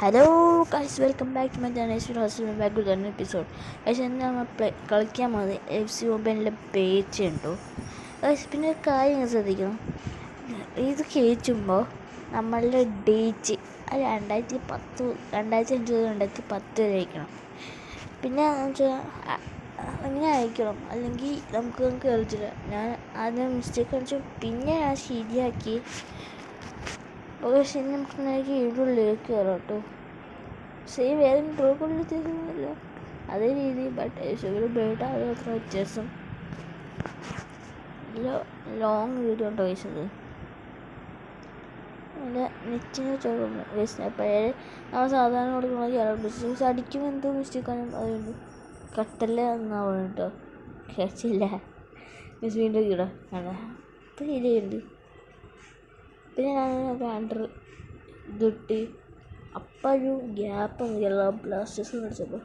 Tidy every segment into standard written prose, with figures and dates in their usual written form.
Hello guys, welcome back to my channel. Back to then episode. Guys, ഇന്ന് നമ്മൾ കളിക്കാൻ പോകുന്നത് FC മൊബൈലിൻ്റെ പേജ് ഉണ്ടോ ഗൈസ്. പിന്നെ ഒരു കാര്യം ശ്രദ്ധിക്കണം, ഇത് കയറ്റുമ്പോൾ നമ്മളുടെ ഡേറ്റ് 2010 2010 വരെ അയക്കണം. പിന്നെ അങ്ങനെ അയക്കണം, അല്ലെങ്കിൽ നമുക്ക് കളിച്ചില്ല. ഞാൻ ആദ്യം മിസ്റ്റേക്ക് കാണിച്ചു, പിന്നെ ഞാൻ ശരിയാക്കി. പക്ഷേ നമുക്ക് ഇതിലേക്ക് കയറാം കേട്ടോ. സെയിം വേറെ ഡ്രോക്കുള്ള വ്യത്യാസമൊന്നുമില്ല, അതേ രീതി. ബട്ട് ഷുഗർ ബേട്ട അത് അത്ര വ്യത്യാസം. ലോങ് വീഡിയോ ഉണ്ടോ കഴിച്ചത് നല്ല നെറ്റിന് ചോറുന്നു വേസ്റ്റ്. അപ്പോഴേ നമ്മൾ സാധാരണ കൊടുക്കുന്ന ക്യാരറ്റ് അടിക്കുമ്പോൾ എന്തോ മിസ്റ്റേക്കാണ്. അതുകൊണ്ട് കട്ടല്ല എന്നാവും കേട്ടോ, കഴിച്ചില്ല വീണ്ടും കിടാം ആണ്. ഇപ്പം ശരിയുണ്ട്. പിന്നെ ഞാൻ ബാൻഡർ ഇതിട്ട് അപ്പം ഒരു ഗ്യാപ്പ് കേരള ബ്ലാസ്റ്റേഴ്സ് കളിച്ചപ്പോൾ.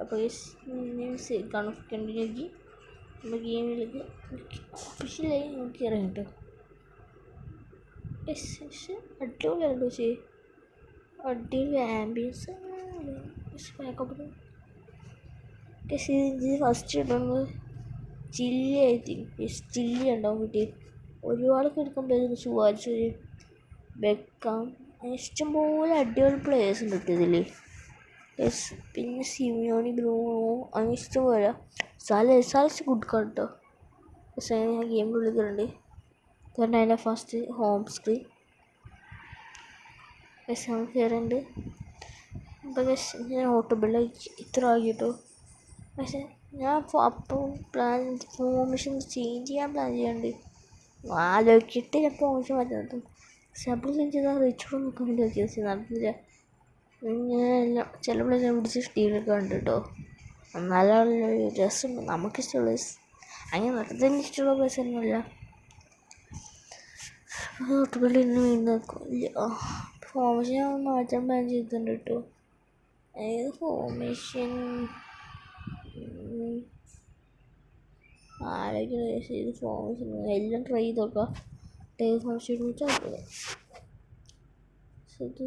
അപ്പോൾ കണ്ടിന്യൂ ആക്കി നമ്മൾ ഗെയിമിലേക്ക് ഒഫീഷ്യലായി നോക്കി ഇറങ്ങി കേട്ടോ. അടിപൊളിയാണ് പക്ഷേ, അടിപൊളി ആംബിയൻസ്. ഇത് ഫസ്റ്റ് ഇടുന്നത് ചില്ലി, ഐ തിങ്ക് ചില്ലി ഉണ്ടാവും വീട്ടിൽ. ഒരുപാടൊക്കെ എടുക്കുമ്പോൾ ഇതിന് സുവാരിച്ച് വെക്കാം. ഇഷ്ടംപോലെ അടിപൊളി പ്ലേയേഴ്സ് ഉണ്ട് ഇതിൽ. പിന്നെ സിമിയോണി, ബ്രൂണോ, അങ്ങനെ ഇഷ്ടംപോലെ. സാലസ് ഗുഡ് കാർഡ് കേട്ടോ. പക്ഷേ ഞാൻ ഗെയിമിൽ വിളിക്കുന്നുണ്ട്. അതുകൊണ്ട് അതിൻ്റെ ഫസ്റ്റ് ഹോം സ്ക്രീൻ കയറുന്നുണ്ട്. അപ്പോൾ ഞാൻ ഓട്ടോബിളിൽ ഇത്ര ആക്കിട്ടോ. പക്ഷേ ഞാൻ അപ്പോൾ ഫോർമേഷൻ ചേഞ്ച് ചെയ്യാൻ പ്ലാൻ ചെയ്യാണ്ട് ആലോചിച്ചിട്ട് ഞാൻ ഫോർമേഷൻ മാറ്റാൻ സബിൾ ചെയ്താൽ റിച്ചോട് നോക്കാൻ വേണ്ടി വെച്ചാൽ നടന്നില്ല. ഞാനെല്ലാം ചില പ്ലേസ് ഞാൻ പിടിച്ച് സ്റ്റീലൊക്കെ ഉണ്ട് കേട്ടോ. നല്ല രസമുണ്ട്, നമുക്കിഷ്ടമുള്ള അങ്ങനെ നടത്തതിന് ഇഷ്ടമുള്ള പ്ലേസ് ഒന്നുമില്ല. ഓട്ടോബിളിൽ ഇന്ന് വീണ്ടും നോക്കില്ല. ഫോർമേഷൻ ഞാൻ മാറ്റാൻ പ്ലാൻ ചെയ്തിട്ടുണ്ട് കേട്ടോ. ഏത് ഫോർമേഷൻ ആലോചിക്കുന്ന ഇത് ഫോർമേഷൻ എല്ലാം ട്രൈ ചെയ്ത് നോക്കാം. ഫോർമേഷൻ വെച്ചാൽ ഇത്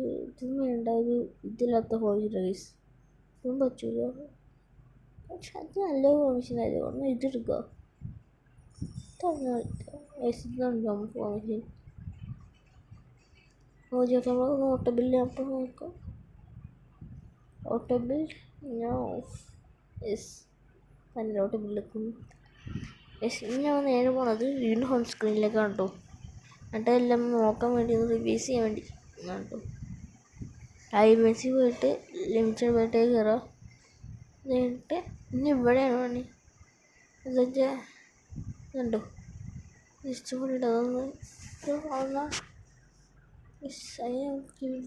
വേണ്ട, ഒരു ഇതില്ലാത്ത ഫോർമേഷൻ ഗൈസ്. ഇതും പറ്റൂല. പക്ഷെ അത് നല്ല ഫോർമേഷൻ ആയിരുന്നു. ഒന്ന് ഇതെടുക്കുക. ഇതുണ്ടോ ഫോർമേഷൻ? ഓട്ടോബില്ല് അപ്പം നോക്കാം. ഓട്ടോബിൽ നല്ല ഓട്ടോബില്ലേക്കും ഞാൻ നേരെ പോണത് വീണ്ടും ഹോം സ്ക്രീനിലേക്കാണ് കേട്ടോ. എന്നിട്ട് എല്ലാം നോക്കാൻ വേണ്ടി ഒന്ന് റിവൈസ് ചെയ്യാൻ വേണ്ടി കേട്ടോ. IMSI പോയിട്ട് ലിമിറ്റഡ് പോയിട്ടേക്ക് കയറാം. എന്നിട്ട് ഇനി ഇവിടെയാണ് പണി. എന്താ ഇതുണ്ടോ ജസ്റ്റ് കൂടിയിട്ട് അതൊന്ന്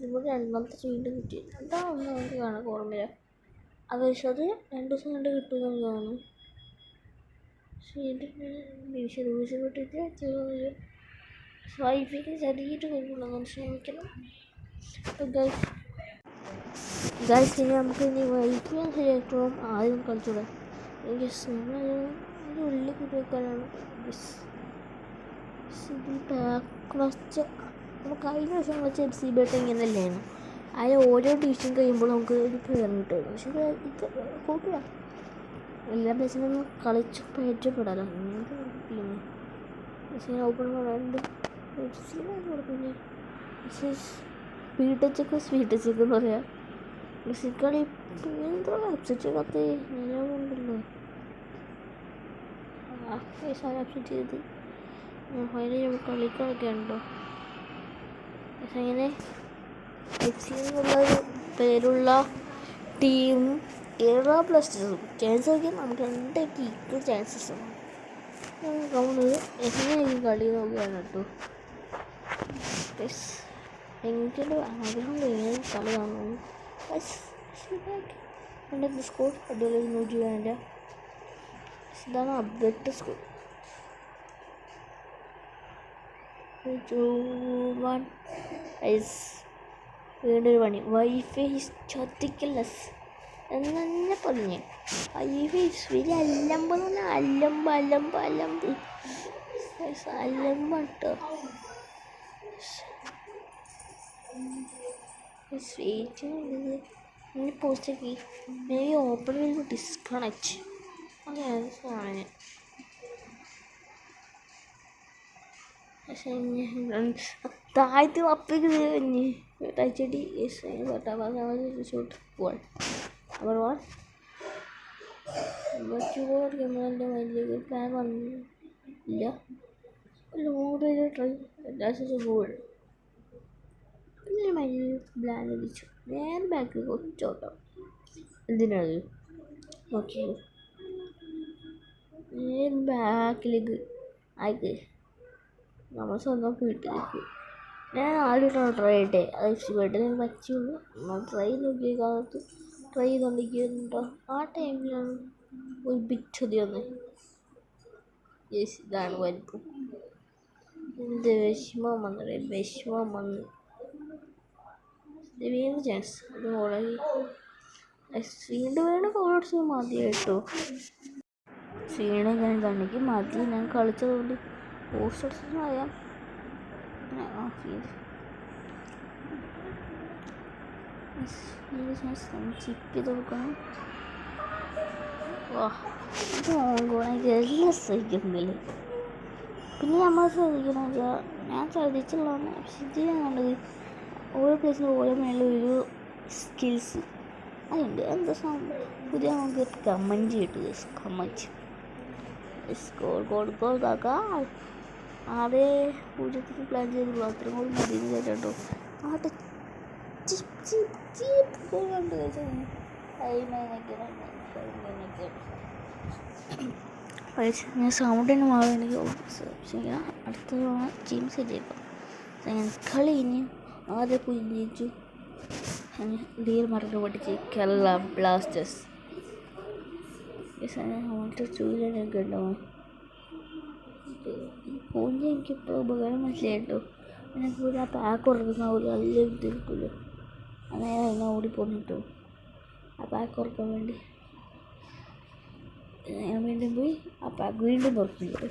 ഇവിടെ രണ്ടാമത്തെ വീണ്ടും കിട്ടി. എന്താ ഒന്നും നമുക്ക് കാണാൻ ഓർമ്മയില്ല. അത് പക്ഷെ അത് 2 ദിവസം കണ്ട് കിട്ടുമെന്ന് തോന്നുന്നു. വിട്ടിട്ട് വൈഫിക്ക് ചെറിയിട്ട് കഴിവുള്ളൂ, ശ്രമിക്കണം ഗൈസ്. ഇനി നമുക്ക് ഇനി വൈഫി ശരിയായിട്ടും ആദ്യം കളിച്ചൂടെ. അതിൻ്റെ ഉള്ളിൽ കൂടി വെക്കാനാണ് നമുക്ക് കഴിഞ്ഞ ദിവസം കളിച്ച FC ബേട്ട ഇങ്ങനെ അല്ലായിരുന്നു. അതിൽ ഓരോ ഡിവിഷൻ കഴിയുമ്പോൾ നമുക്ക് ഒരു പേര് കിട്ടുമായിരുന്നു. പക്ഷേ ഇത് കൂട്ടില്ല. എല്ലാ പ്ലേസിനും കളിച്ച് പരിചയപ്പെടാമല്ലോ. ഇങ്ങനത്തെ ടീം പക്ഷേ ഓപ്പൺ പറയാറുണ്ട്. പിന്നെ സ്വീറ്റ് ടച്ചൊക്കെ എന്ന് പറയാം. കളി എന്തോ അപ്സെറ്റ് കത്ത് നിലവുണ്ടല്ലോ. അപ്സെറ്റ് ചെയ്ത് ഫൈനലി നമ്മൾ കളിക്കാനൊക്കെ ഉണ്ടോ. പക്ഷെ അങ്ങനെ FC എന്നുള്ളൊരു പേരുള്ള ടീം കേരള ബ്ലാസ്റ്റേഴ്സും ചാൻസ് നോക്കിയാൽ നമുക്ക് 2 ഈക്വൽ ചാൻസസ് ആണ് കാണുന്നത്. എങ്ങനെ ഈ കളി നോക്കുകയാണ് കേട്ടോ. എങ്കിലും ആഗ്രഹം ഇങ്ങനെ കളി കാണുന്നു. എൻ്റെ സ്കോർ അടിപൊളി 100. ഇതാണ് അപ്ഡേറ്റ് സ്കോർ. 2-1. വീണ്ടും ഒരു പണി. വൈഫൈ ഹിസ്റ്റോറിക്കൽനെസ് എന്ന് തന്നെ പറഞ്ഞു. വൈഫൈ വലിയ അല്ലമ്പെന്ന് പറഞ്ഞാൽ അല്ലമ്പ് കേട്ടോ. സ്വീറ്റ് ഇനി post may be open will disconnect അങ്ങനെ സാധനം. പക്ഷേ താഴത്ത് അപ്പേക്ക് കഴിഞ്ഞ് തയ്ച്ചടി ഷോട്ട് പോൾ നമ്പർ 1 ക്യാമറൻ്റെ മൈൻഡിലേക്ക് പ്ലാൻ വന്നില്ല. ലോഡ് ട്രൈ ഗോൾ പിന്നെ മൈൻഡിൽ പ്ലാൻ അടിച്ചു. നേരെ ബാക്കിൽ കൊച്ചോട്ടം എന്തിനാണ് ഓക്കെ നേരെ ബാക്കിലേക്ക് ആയിക്ക് നമ്മൾ സ്വന്തം വീട്ടിലേക്ക്. ഞാൻ ആദ്യമായിട്ടാണ് ട്രൈ ചെയ്യട്ടെ. അത് വീട്ടിൽ പറ്റുള്ളൂ. നമ്മൾ ട്രൈ നോക്കിയ കാലത്ത് ട്രൈ ചെയ്തുകൊണ്ടിരിക്കുന്നുണ്ടോ ആ ടൈമിലാണ് ഒരു ബിച്ചതി വന്ന്. യെസ്, ഇതാണ് വലിപ്പം. എന്ത് വിഷമം വന്ന് വീണ്ടും ചാൻസ് അത് മുളകി വീണ്ടും കോളടിച്ച് മതി കേട്ടോ. ഞാൻ കണ്ണിക്ക് മതി. ഞാൻ കളിച്ചതുകൊണ്ട് പോസ്റ്റ് അടിച്ചെന്ന് അറിയാം. ചിപ്പ് ചെയ്ത് കൊടുക്കണം. എല്ലാം ശ്രദ്ധിക്കുന്നില്ല. പിന്നെ നമ്മൾ ശ്രദ്ധിക്കണം വെച്ചാൽ ഞാൻ ശ്രദ്ധിച്ചുള്ളതാണ്. പക്ഷെ ഇത് ഞാൻ കണ്ടത് ഓരോ പ്ലേസിനും ഓരോ മേലൊരു സ്കിൽസ് അതുണ്ട്. എന്താ പുതിയ നമുക്ക് കമൻറ്റ് ചെയ്തിട്ട് കമൻറ്റ് ഗോൾ കാക്കാം 6-0 പ്ലാൻ ചെയ്ത് അത്രയും കൂടി മതിയെന്ന് കേട്ടോ. ആട്ടെ കണ്ട് ഞാൻ സൗണ്ടിന് മാറുകയാണെങ്കിൽ അടുത്ത തവണ ടീം സെറ്റ് ചെയ്യും. കളി ഇനി ആദ്യം കുഞ്ഞിച്ചു ഡീർ മറന്നു പഠിച്ച് കേരള ബ്ലാസ്റ്റേഴ്സ് ചൂരനൊക്കെ ഉണ്ടാവും. കുഞ്ഞ് എനിക്കിപ്പോൾ ഉപകാരം മനസ്സിലായിട്ടോ. എനിക്ക് ഒരു ആ പാക്ക് ഉറക്കുന്ന ഒരു നല്ല തിരിക്കില്ലോ. അങ്ങനെ അതിനെ ഓടിപ്പോന്നിട്ടോ ആ പാക്ക് ഉറക്കാൻ വേണ്ടി ഞാൻ വീണ്ടും പോയി ആ പാക്ക് വീണ്ടും തുറക്കുന്നുണ്ട്.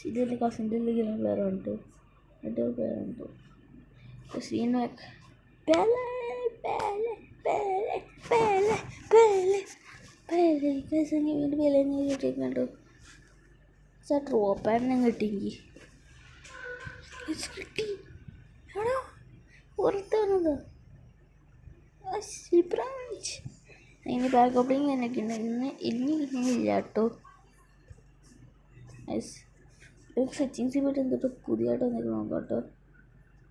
ഇതെൻ്റെ കസിൻ്റെ പ്ലെയർ ഉണ്ട് പ്ലെയർ ഉണ്ട്. സീനൊക്കെ വീണ്ടും വിലന്ന് കിട്ടിയിട്ടുണ്ടോ. ഡ്രോപ്പായിരുന്നു കിട്ടിയെങ്കിൽ കിട്ടി ആണോ പുറത്ത് വന്നതോ. ഇനി ബാക്ക് ഓപ്പണിങ് എന്നൊക്കെ ഉണ്ട്. ഇനി ഇല്ല കേട്ടോ. സെറ്റിങ്സിൽ പോയിട്ട് എന്തിട്ട് പുതിയതായിട്ട് വന്നേക്ക് നോക്കാം കേട്ടോ.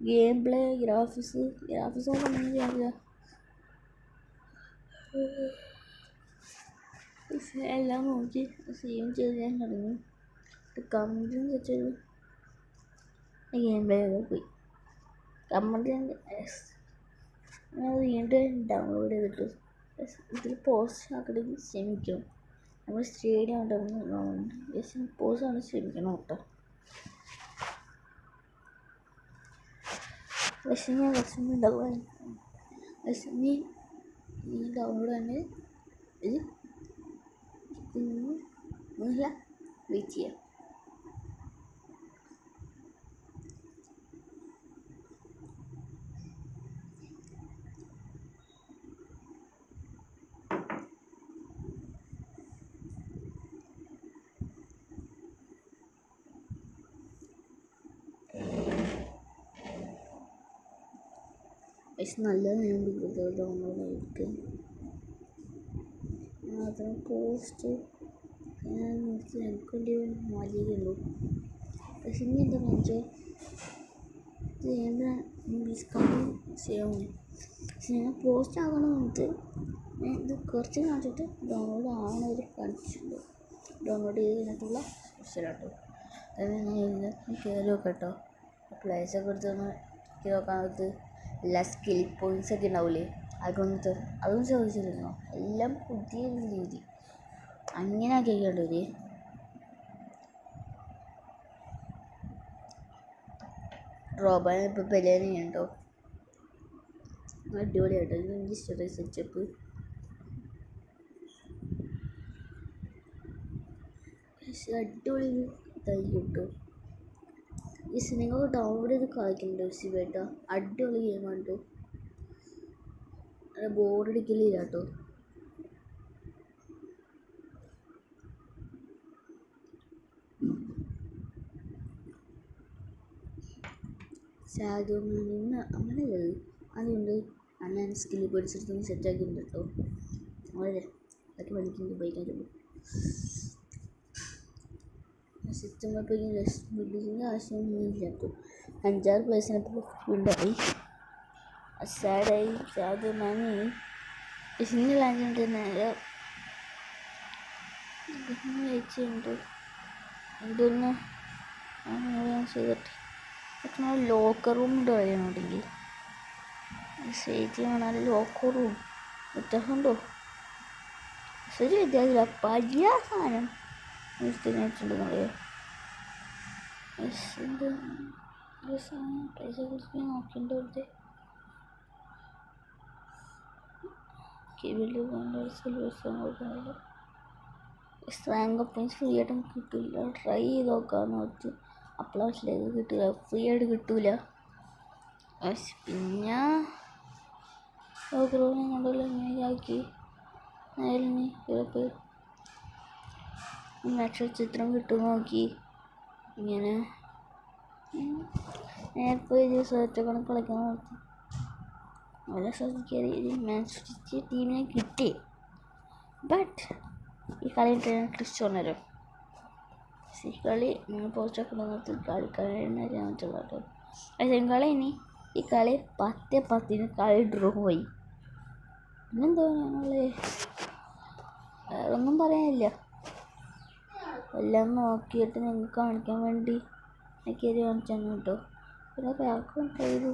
ഗെയിം പ്ലേ ഗ്രാഫിക്സ് നോക്കണമെങ്കിൽ എല്ലാം നോക്കി സേവ് ചെയ്ത് ഞാൻ തുടങ്ങി. കമൻറ്റ് വെച്ചൊരു ഗെയിം പ്ലേ ഒക്കെ പോയി കമൻറ്റ് അത് വീണ്ടും ഡൗൺലോഡ് ചെയ്തിട്ട് ഇതിൽ പോസ്റ്റ് ആക്കണമെങ്കിൽ ശ്രമിക്കണം. നമ്മൾ സ്റ്റേഡിയം ഉണ്ടെന്ന് പോസ്റ്റ് ആണ് ശ്രമിക്കണം കേട്ടോ. പക്ഷേ ഞാൻ വിഷമമുണ്ടാകും. നീ ഡൗൺലോഡ് തന്നെ ഇത് വെയിറ്റ് ചെയ്യാം. പക്ഷെ നല്ലത് ഞാൻ ഡൗൺലോഡ് ആയിരിക്കും. അതിന് പോസ്റ്റ് ഞാൻ എനിക്കൊണ്ട് മതിയുള്ളൂ. പക്ഷെ ഇനി എന്താണെന്ന് വെച്ചാൽ ഇത് എൻ്റെ ഇംഗ്ലീഷ് കമ്പനി ചെയ്യാവുന്നു. പക്ഷെ ഞാൻ പോസ്റ്റ് ആകണമെന്നിട്ട് ഞാൻ ഇത് കുറച്ച് കാണിച്ചിട്ട് ഡൗൺലോഡ് ആവണവർ കാണിച്ചിട്ടുണ്ട്. ഡൗൺലോഡ് ചെയ്ത് കഴിഞ്ഞിട്ടുള്ള സ്പെഷ്യലാട്ടോ. അതായത് ഞാൻ ഇതിൽ കയറി നോക്കട്ടോ. പ്ലേസൊക്കെ എടുത്തൊന്ന് നോക്കാനകത്ത് എല്ലാ സ്കിൽ പോയിൻറ്റ്സ് ഒക്കെ ഉണ്ടാവില്ലേ അതൊന്നും ചോദിച്ചിരുന്നോ. എല്ലാം പുതിയ രീതി അങ്ങനെ ആക്കിയേക്കേണ്ടവര്. റോബാൻ ഇപ്പോൾ ബലേനുണ്ടോ അടിപൊളിയായിട്ടോ. ഇഷ്ടമായി സെറ്റപ്പ്. പക്ഷെ അടിപൊളി ഇതായി കിട്ടും. ഈ നിങ്ങൾ ഡൗൺലോഡ് ചെയ്ത് കളിക്കുന്നുണ്ട് ശിവേട്ട. അടിപൊളി ഗെയിമാണ് കേട്ടോ. അത് ബോറടിക്കലില്ല കേട്ടോ. സാധുമാനിന്ന് അങ്ങനെയല്ലേ അതുകൊണ്ട് ഞാൻ സ്കില്ല് പഠിച്ചെടുത്ത് സെറ്റാക്കിയിട്ടുണ്ട് കേട്ടോ. വളരെ അതൊക്കെ പഠിക്കുന്നത് ഉപയോഗിക്കാറുള്ളൂ. സിസ്റ്റം ബിൽഡിങ്ങിൻ്റെ ആവശ്യമൊന്നും ഇല്ല കേട്ടോ. 5-6 പ്ലേസിനപ്പോൾ ഉണ്ടായി. സാഡായി സാധുമാനി സിംഗിൾ ആൻഡ് നേരെ വെച്ചുണ്ട്. ഇതൊന്ന് ചെയ്തിട്ട് ലോക്കർ റൂമിൻ്റെ വഴിയാണെങ്കിൽ സ്റ്റേറ്റ് കാണാൻ ലോക്കർ റൂം വ്യത്യാസമുണ്ടോ? ശരി വ്യത്യാസമില്ല. പഴയ സാധനം വെച്ചിട്ടുണ്ടെന്നറിയോ? പൈസ കുറിച്ച് നോക്കേണ്ടത് കേബിളിൽ സിൽവർ സ്ട്രാങ്ക് പോയിൻറ്റ്സ് ഫ്രീ ആയിട്ടും കിട്ടില്ല. ട്രൈ ചെയ്ത് നോക്കാമെന്ന് വെച്ച് അപ്ലോഡിലേക്ക് കിട്ടില്ല, ഫ്രീ ആയിട്ട് കിട്ടൂല. പിന്നെ ലോക്കറൂമിനെ കൊണ്ടുള്ള ഇങ്ങനെയാക്കി നേരിനി ചിലപ്പോൾ നക്ഷത്രചിത്രം കിട്ടും നോക്കി ഇങ്ങനെ നേരത്തെ ദിവസമായിട്ടൊക്കെ കളിക്കാൻ നോക്കി. വളരെ ശ്രദ്ധിക്കാതെ മാച്ച് ടീമിനെ കിട്ടി. ബട്ട് ഈ കളി ക്രിസ്റ്റ്യാനോ ഈ കളി നിങ്ങൾ പോസ്റ്റൊക്കെ കളിക്കാനാണ് കേട്ടോ. കളി ഇനി ഈ കളി 10-10 കളി ഡ്രോ പോയി. പിന്നെന്തോ ഞങ്ങള് ഒന്നും പറയാനില്ല. എല്ലാം നോക്കിയിട്ട് നിങ്ങൾക്ക് കാണിക്കാൻ വേണ്ടി എനിക്കത് കാണിച്ചാണ് കേട്ടോ. പിന്നെ ബാക്കും ചെയ്തു.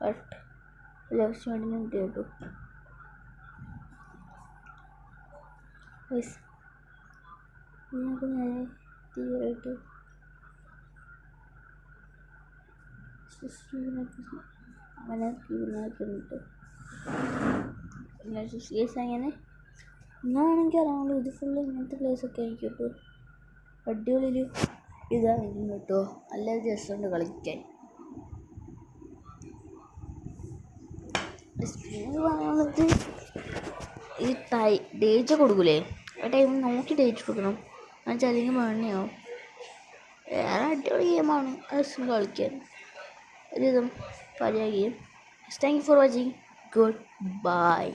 ബട്ട് ലക്ഷ്യം വേണ്ടി കിട്ടി കേട്ടോ. നിങ്ങൾക്ക് നേരെ തീരായിട്ട് അങ്ങനെ തീരുമാനിക്കുന്നുണ്ട്. പിന്നെ സിസിഎസ് അങ്ങനെ ഇന്നാണെങ്കിൽ അറിയാമല്ലോ, ഇത് ഫുള്ള് ഇങ്ങനത്തെ പ്ലേസൊക്കെ ആയിരിക്കും കേട്ടോ. അടിപൊളി ഇതായിരിക്കും കേട്ടോ. നല്ല രസമുണ്ട് കളിക്കാൻ. പിന്നെ പറയാനുള്ളത് ഈ ഡേറ്റ് കൊടുക്കൂലേ, ആ ടൈം നോക്കി ഡേറ്റ് കൊടുക്കണം. എന്നുവെച്ചാൽ അല്ലെങ്കിൽ മണിയാവും. വേറെ അടിപൊളി ഗെയിമാണ് അത് കളിക്കാൻ. ഒരുവിധം പഴയ game. Thank you for watching. Good bye.